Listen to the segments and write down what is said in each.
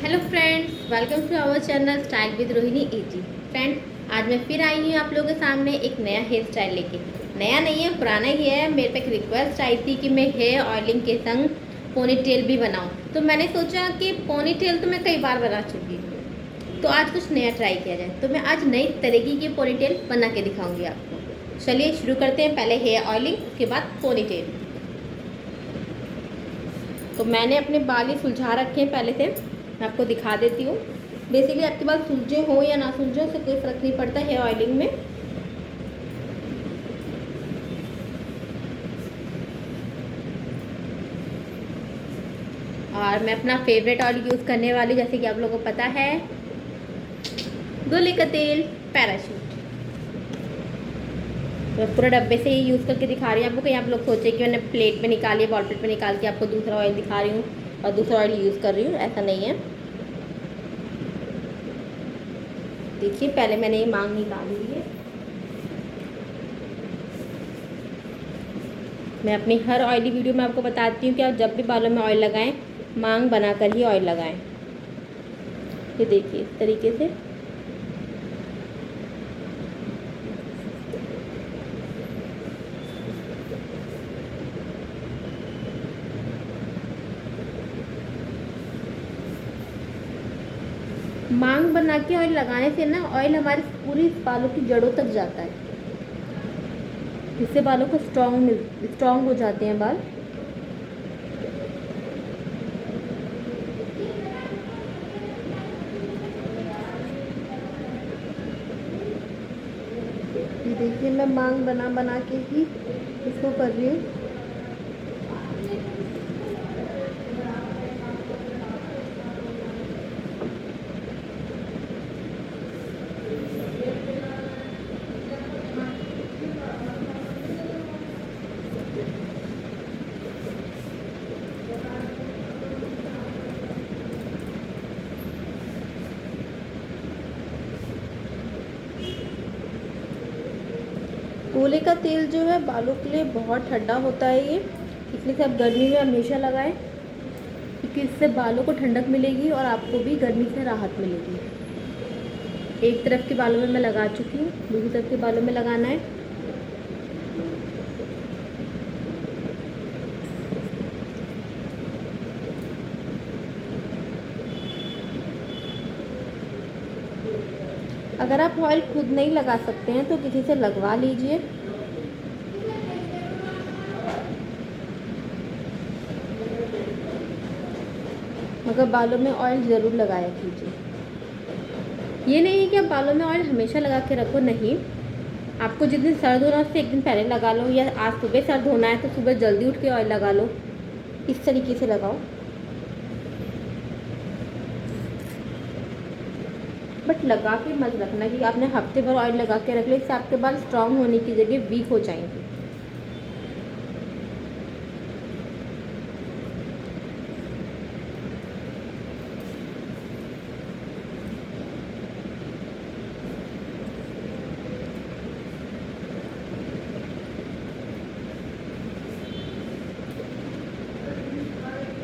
Hello friends, welcome to our channel style with Rohini एजी। Friend, आज मैं फिर आई हूँ आप लोगों के सामने एक नया हेयर स्टाइल लेके। नया नहीं है, पुराना ही है। मेरे पे एक रिक्वेस्ट आई थी कि मैं हेयर ऑयलिंग के संग पोनी टेल भी बनाऊँ, तो मैंने सोचा कि पोनी टेल तो मैं कई बार बना चुकी हूँ, तो आज कुछ नया ट्राई किया जाए। तो मैं आज नई तरीके की पोनी टेल बना के दिखाऊँगी आपको। चलिए शुरू करते हैं। पहले हेयर ऑयलिंग, उसके बाद पोनी टेल। तो मैंने अपने बाल ही सुलझा रखे हैं पहले से, मैं आपको दिखा देती हूँ। बेसिकली आपके बाल सुलझे हो या ना सुलझे, उससे कोई फ़र्क नहीं पड़ता हेयर ऑयलिंग में। और मैं अपना फेवरेट ऑयल यूज़ करने वाली, जैसे कि आप लोगों को पता है, गोले का तेल पैराशूट। तो पूरा डब्बे से ही यूज़ करके दिखा रही हूँ आपको। कहीं आप लोग सोचे कि मैंने प्लेट में निकाली है, बॉल प्लेट में निकाल के आपको दूसरा ऑयल दिखा रही हूँ और दूसरा ऑयल यूज़ कर रही हूँ, ऐसा नहीं है। देखिए, पहले मैंने ये मांग निकाल ली है। मैं अपनी हर ऑयली वीडियो में आपको बताती हूँ कि आप जब भी बालों में ऑयल लगाएं, मांग बनाकर ही ऑयल लगाएं। ये देखिए इस तरीके से। मांग बना के ऑयल लगाने से ना, ऑयल हमारे पूरी बालों की जड़ों तक जाता है, इससे बालों को स्ट्रॉन्ग हो जाते हैं बाल। ये देखिए, मैं मांग बना बना के ही इसको कर रही हूँ। गोले का तेल जो है बालों के लिए बहुत ठंडा होता है ये, इसलिए से आप गर्मी में हमेशा लगाएं, क्योंकि इससे बालों को ठंडक मिलेगी और आपको भी गर्मी से राहत मिलेगी। एक तरफ के बालों में मैं लगा चुकी हूँ, दूसरी तरफ के बालों में लगाना है। अगर आप ऑयल खुद नहीं लगा सकते हैं तो किसी से लगवा लीजिए। मगर बालों में ऑयल ज़रूर लगाया कीजिए। ये नहीं है कि आप बालों में ऑयल हमेशा लगा के रखो, नहीं। आपको जिस दिन सर्द होना है उससे एक दिन पहले लगा लो, या आज सुबह सर्द होना है तो सुबह जल्दी उठ के ऑयल लगा लो। इस तरीके से लगाओ, बट लगा के मत रखना कि आपने हफ्ते भर ऑयल लगा के रख लिया, इससे आपके बाल स्ट्रांग होने की जगह वीक हो जाएंगे।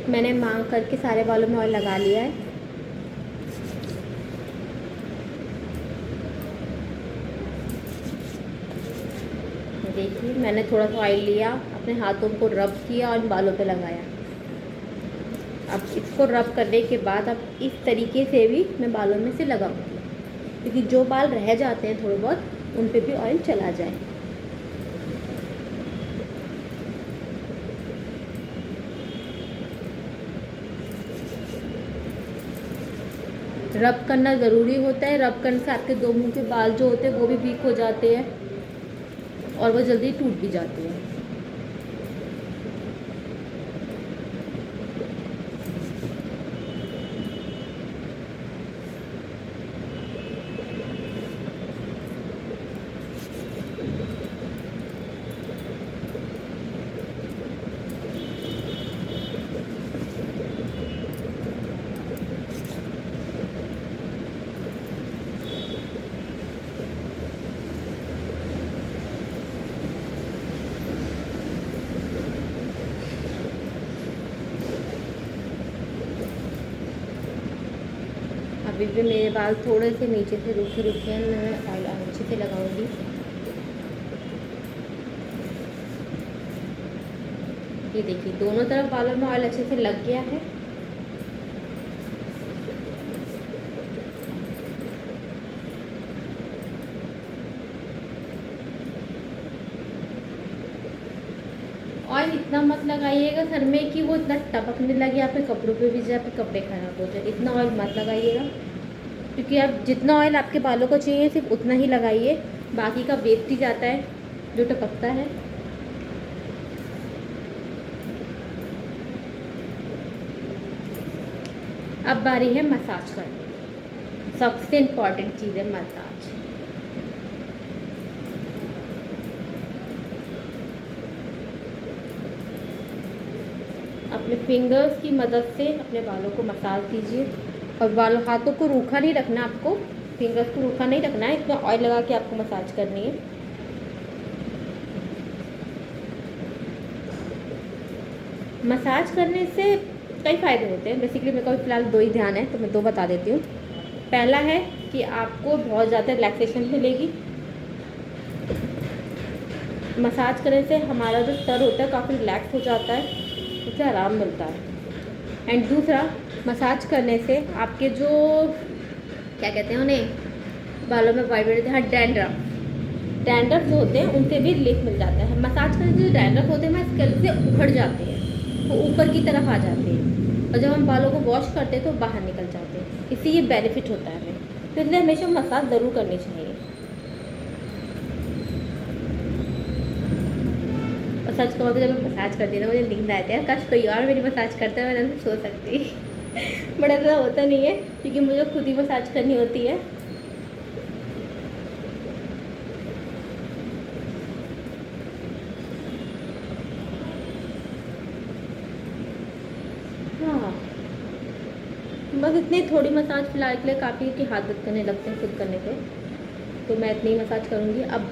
मैंने मांग करके सारे बालों में ऑयल लगा लिया है। देखिए, मैंने थोड़ा सा ऑयल लिया, अपने हाथों को रब किया और बालों पे लगाया। अब इसको रब करने के बाद अब इस तरीके से भी मैं बालों में से लगाऊंगी, क्योंकि जो बाल रह जाते हैं थोड़े बहुत, उन पे भी ऑयल चला जाए। रब करना ज़रूरी होता है। रब करने से आपके दो मुंह के बाल जो होते हैं वो भी वीक हो जाते हैं और वो जल्दी टूट भी जाते हैं। अभी भी मेरे बाल थोड़े से नीचे से रुके रुके हैं, मैं ऑयल अच्छे से लगाऊंगी। ये देखिए दोनों तरफ बालों में ऑयल अच्छे से लग गया है। ऑयल इतना मत लगाइएगा सर में कि वो इतना टपकने लगे, आपके कपड़ों पे भी जाए, आपके कपड़े खराब हो जाए। इतना ऑयल मत लगाइएगा, क्योंकि आप जितना ऑयल आपके बालों को चाहिए सिर्फ उतना ही लगाइए, बाकी का वेस्ट ही जाता है जो टपकता है। अब बारी है मसाज करने। सबसे इम्पॉर्टेंट चीज़ है मसाज। अपने फिंगर्स की मदद से अपने बालों को मसाज कीजिए, और बालों हाथों को रूखा नहीं रखना, आपको फिंगर्स को रूखा नहीं रखना है, इसमें ऑयल लगा के आपको मसाज करनी है। मसाज करने से कई फ़ायदे होते हैं। बेसिकली मेरे को फ़िलहाल 2 ही ध्यान है, तो मैं 2 बता देती हूँ। पहला है कि आपको बहुत ज़्यादा रिलैक्सेशन मिलेगी। मसाज करने से हमारा जो सर होता है काफ़ी रिलैक्स हो जाता है, उसे आराम मिलता है। एंड दूसरा, मसाज करने से आपके जो क्या कहते हैं उन्हें, बालों में वाइट रहते हैं, डैंड्रफ जो होते हैं उनसे भी रिलीफ मिल जाता है। मसाज करने से जो डैंड्रफ होते हैं हमारे स्कैल्प से उखड़ जाते हैं, वो ऊपर की तरफ आ जाते हैं, और जब हम बालों को वॉश करते हैं तो बाहर निकल जाते हैं। इससे ये बेनिफिट होता है हमें, तो इसलिए हमेशा मसाज ज़रूर करनी चाहिए। और सच कहूँ तो जब मैं मसाज करती हूँ ना, मुझे नींद आती है, काश कोई और मेरी मसाज करता है, मैं सो सकती बट ऐसा होता नहीं है, क्योंकि मुझे खुद ही मसाज करनी होती है। हाँ, बस इतनी थोड़ी मसाज फिलहाल के लिए काफ़ी है कि हाथ दर्द करने लगते हैं खुद करने पे, तो मैं इतनी मसाज करूँगी। अब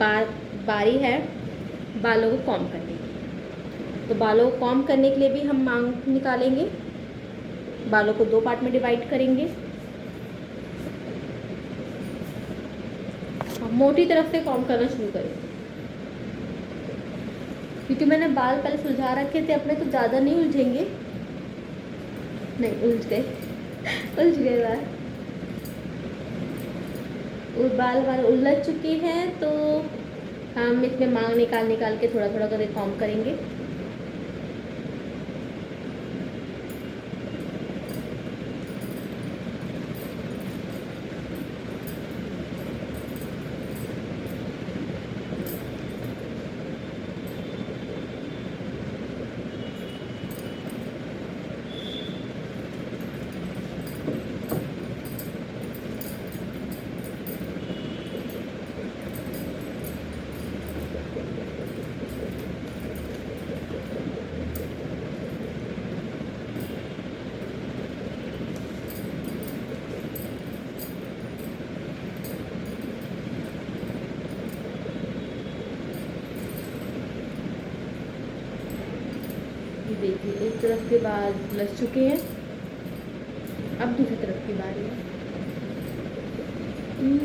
बारी है बालों को कॉम्ब करने की। तो बालों को कॉम्ब करने के लिए भी हम मांग निकालेंगे, बालों को 2 पार्ट में डिवाइड करेंगे। मोटी तरफ से कॉम्ब करना शुरू करें, क्योंकि मैंने बाल पहले सुलझा रखे थे अपने, तो ज़्यादा नहीं उलझेंगे। नहीं उलझ गए उलझ गए बाल उलझ चुके हैं, तो हम इसमें मांग निकाल के थोड़ा थोड़ा करके कॉम्ब करेंगे। देखिए एक तरफ के बाल उलझ चुके हैं, अब दूसरी तरफ की बारी है।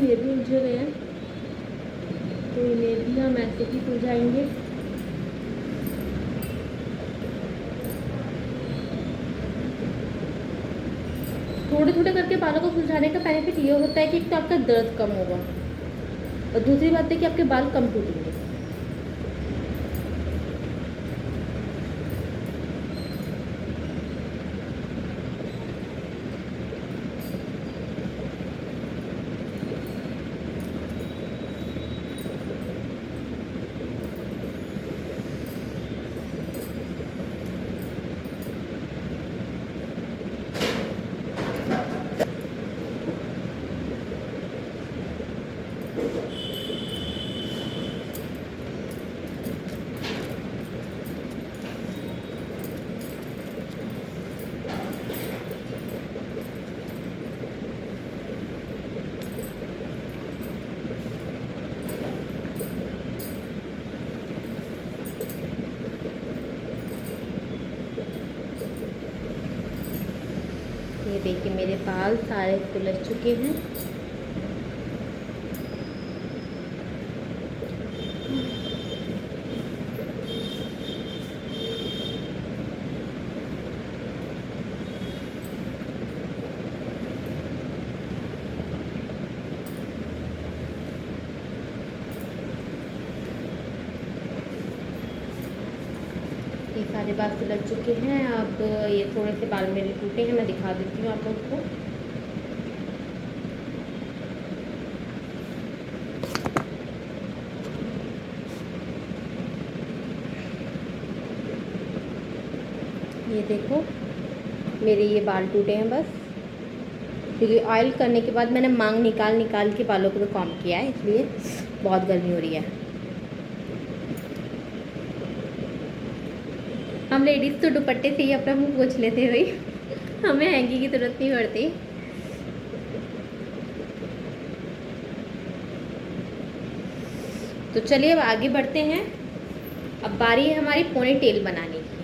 ये भी उलझे गए हैं, तो इन्हें भी हम ऐसे ही सुलझाएंगे। थोड़े थोड़े करके बालों को सुलझाने का बेनिफिट ये होता है कि एक तो आपका दर्द कम होगा, और दूसरी बात है कि आपके बाल कम टूटेंगे। ये देखिए मेरे बाल सारे सुलझ चुके हैं। ये सारे बाल सुलझ चुके हैं। अब ये थोड़े से बाल मेरे टूटे हैं, मैं दिखा देती हूँ आप लोग को। ये देखो मेरे ये बाल टूटे हैं बस, क्योंकि ऑयल करने के बाद मैंने मांग निकाल निकाल के बालों को भी कॉम्ब किया है, इसलिए बहुत गर्मी हो रही है। हम लेडीज़ तो दुपट्टे से ही अपना मुंह पोंछ लेते हैं भाई, हमें हैंगी की ज़रूरत नहीं पड़ती। तो चलिए अब आगे बढ़ते हैं। अब बारी है हमारी पोनी टेल बनाने की।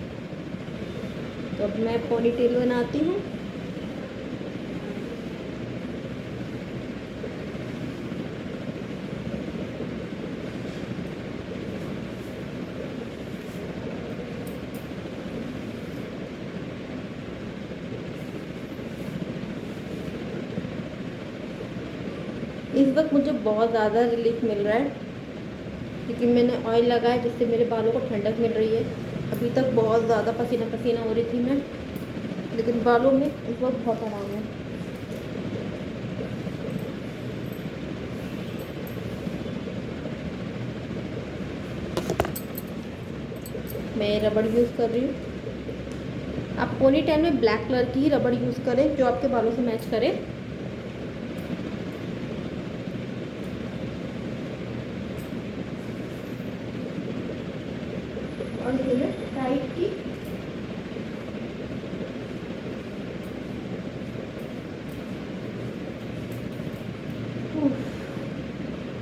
तो अब मैं पोनी टेल बनाती हूँ। इस वक्त मुझे बहुत ज़्यादा रिलीफ मिल रहा है, क्योंकि मैंने ऑयल लगाया जिससे मेरे बालों को ठंडक मिल रही है। अभी तक बहुत ज़्यादा पसीना पसीना हो रही थी मैं, लेकिन बालों में इस वक्त बहुत आराम है। मैं रबड़ यूज़ कर रही हूँ। आप पोनी टेल में ब्लैक कलर की ही रबड़ यूज़ करें जो आपके बालों से मैच करे। और ये टाइट की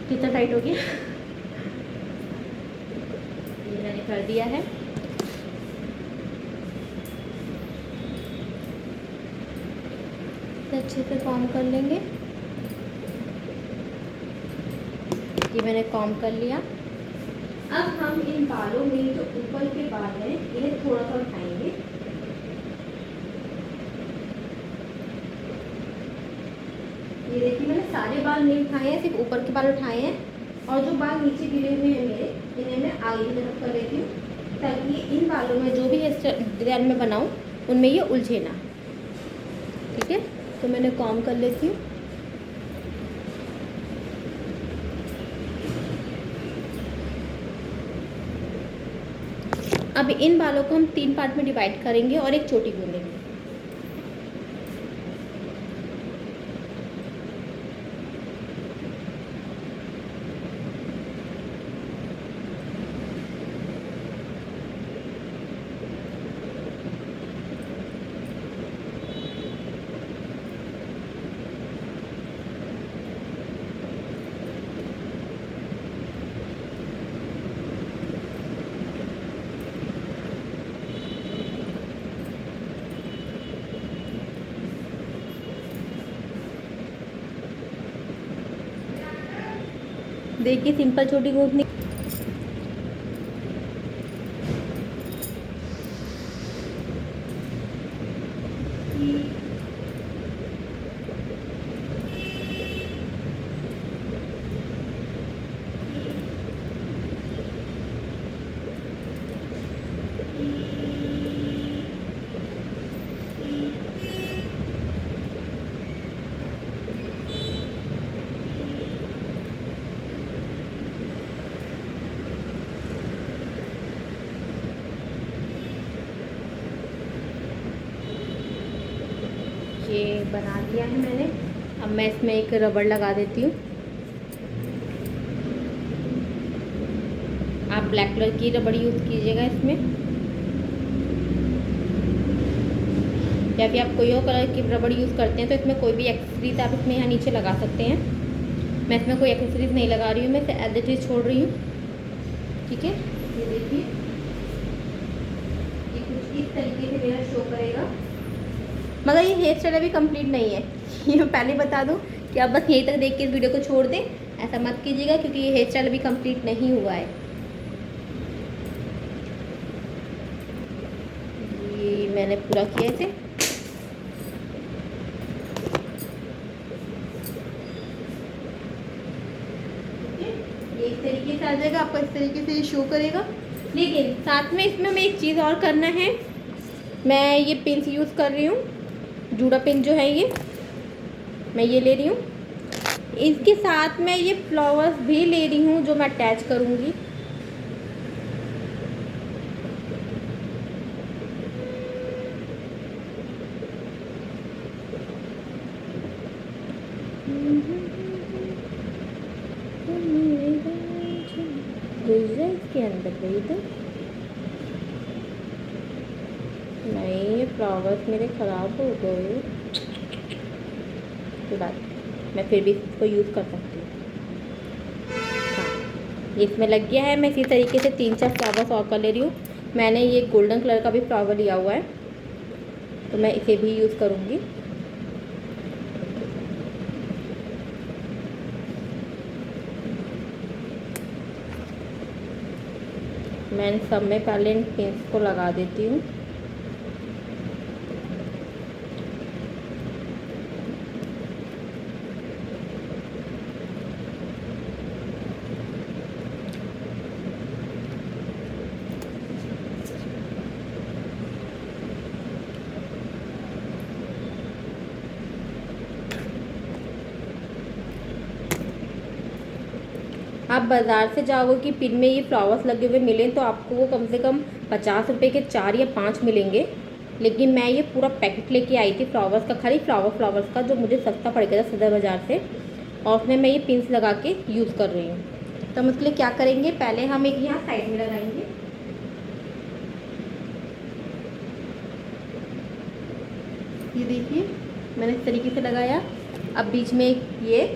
कितना टाइट हो गया, ये मैंने कर दिया है। अच्छे से कॉम्ब कर लेंगे। ये मैंने कॉम्ब कर लिया। अब हम इन बालों में जो ऊपर के बाल हैं इन्हें थोड़ा सा उठाएंगे। ये देखिए मैंने सारे बाल नहीं उठाए हैं, सिर्फ ऊपर के बाल उठाए हैं, और जो बाल नीचे गिरे हुए हैं मेरे, इन्हें मैं आगे की तरफ कर लेती हूँ, ताकि इन बालों में जो भी डिज़ाइन में बनाऊँ उनमें ये उलझे ना। ठीक है, तो मैंने कॉम्ब कर लेती हूँ। अब इन बालों को हम 3 पार्ट में डिवाइड करेंगे और एक चोटी गूंदेंगे। देखिए सिंपल छोटी गूंथनी। ये बना दिया है मैंने। अब मैं इसमें एक रबड़ लगा देती हूँ। आप ब्लैक कलर की रबड़ यूज़ कीजिएगा इसमें, या फिर आप कोई और कलर की रबड़ यूज़ करते हैं तो इसमें कोई भी एक्सेसरीज आप इसमें यहाँ नीचे लगा सकते हैं। मैं इसमें कोई एक्सेसरीज नहीं लगा रही हूँ, मैं इसे एज इट इज छोड़ रही हूँ। ठीक है, ये देखिए ये कुछ इस तरीके से मेरा शो करेगा। मगर ये हेयर स्टाइल अभी कंप्लीट नहीं है ये मैं पहले बता दूं कि आप बस यहीं तक देख के इस वीडियो को छोड़ दें, ऐसा मत कीजिएगा क्योंकि ये हेयर स्टाइल अभी कंप्लीट नहीं हुआ है। ये मैंने पूरा किया इसे। ये इस तरीके से आ जाएगा, आपको इस तरीके से ये शो करेगा। लेकिन साथ में इसमें हमें एक चीज़ और करना है। मैं ये पिंस यूज़ कर रही हूँ, जूड़ा पिन जो है ये मैं ये ले रही हूँ। इसके साथ मैं ये फ्लावर्स भी ले रही हूँ जो मैं अटैच करूँगी। इसके अंदर गई तो नहीं, ये फ्लावर्स मेरे ख़राब हो गए। कोई बात, मैं फिर भी इसको यूज़ कर सकती हूँ। हाँ, ये इसमें लग गया है। मैं इसी तरीके से 3-4 फ्लावर्स और कर ले रही हूँ। मैंने ये गोल्डन कलर का भी फ्लावर लिया हुआ है तो मैं इसे भी यूज़ करूँगी। मैं इन सब में पहले इन पिंस को लगा देती हूँ। आप बाज़ार से जाओगे कि पिन में ये फ्लावर्स लगे हुए मिलें तो आपको वो कम से कम 50 रुपये के 4 या 5 मिलेंगे। लेकिन मैं ये पूरा पैकेट लेके आई थी फ्लावर्स का, खाली फ्लावर्स का, जो मुझे सस्ता पड़ गया था सदर बाज़ार से, और उसमें मैं ये पिंस लगा के यूज़ कर रही हूँ। तो हम उसके लिए क्या करेंगे, पहले हम एक यहाँ साइड में लगाएंगे। ये देखिए मैंने इस तरीके से लगाया। अब बीच में ये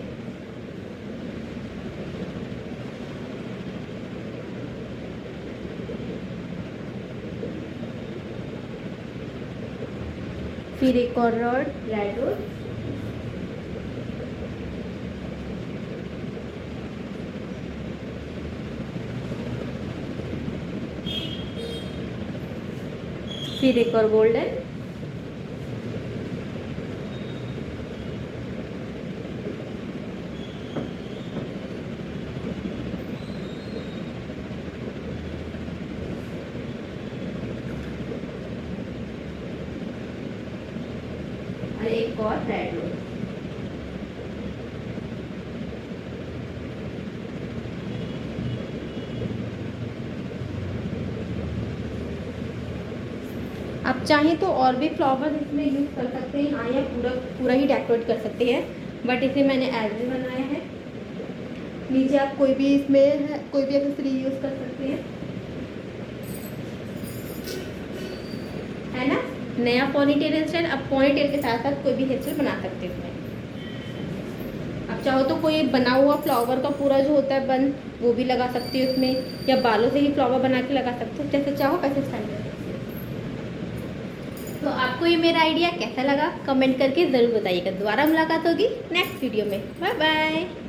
फिर एक और रॉड रेड रोड, फिर एक और गोल्डन, और एक और रेड रोज। आप चाहें तो और भी फ्लावर्स इसमें यूज़ कर सकते हैं, हाँ, या पूरा ही डेकोरेट कर सकते हैं, बट इसे मैंने एज बनाया है। नीचे आप कोई भी इसमें कोई भी एक्सेसरी यूज़ कर सकते हैं, है ना। नया पोनीटेल हेयर स्टाइल, अब पोनीटेल के साथ साथ कोई भी हेयर स्टाइल बना सकते हैं इसमें। अब चाहो तो कोई बना हुआ फ्लावर का पूरा जो होता है बन, वो भी लगा सकते हो इसमें, या बालों से ही फ्लावर बना के लगा सकते हो, जैसे चाहो वैसे स्टाइल कर सकते हो। तो आपको ये मेरा आइडिया कैसा लगा कमेंट करके ज़रूर बताइएगा। दोबारा मुलाकात होगी नेक्स्ट वीडियो में। Bye bye.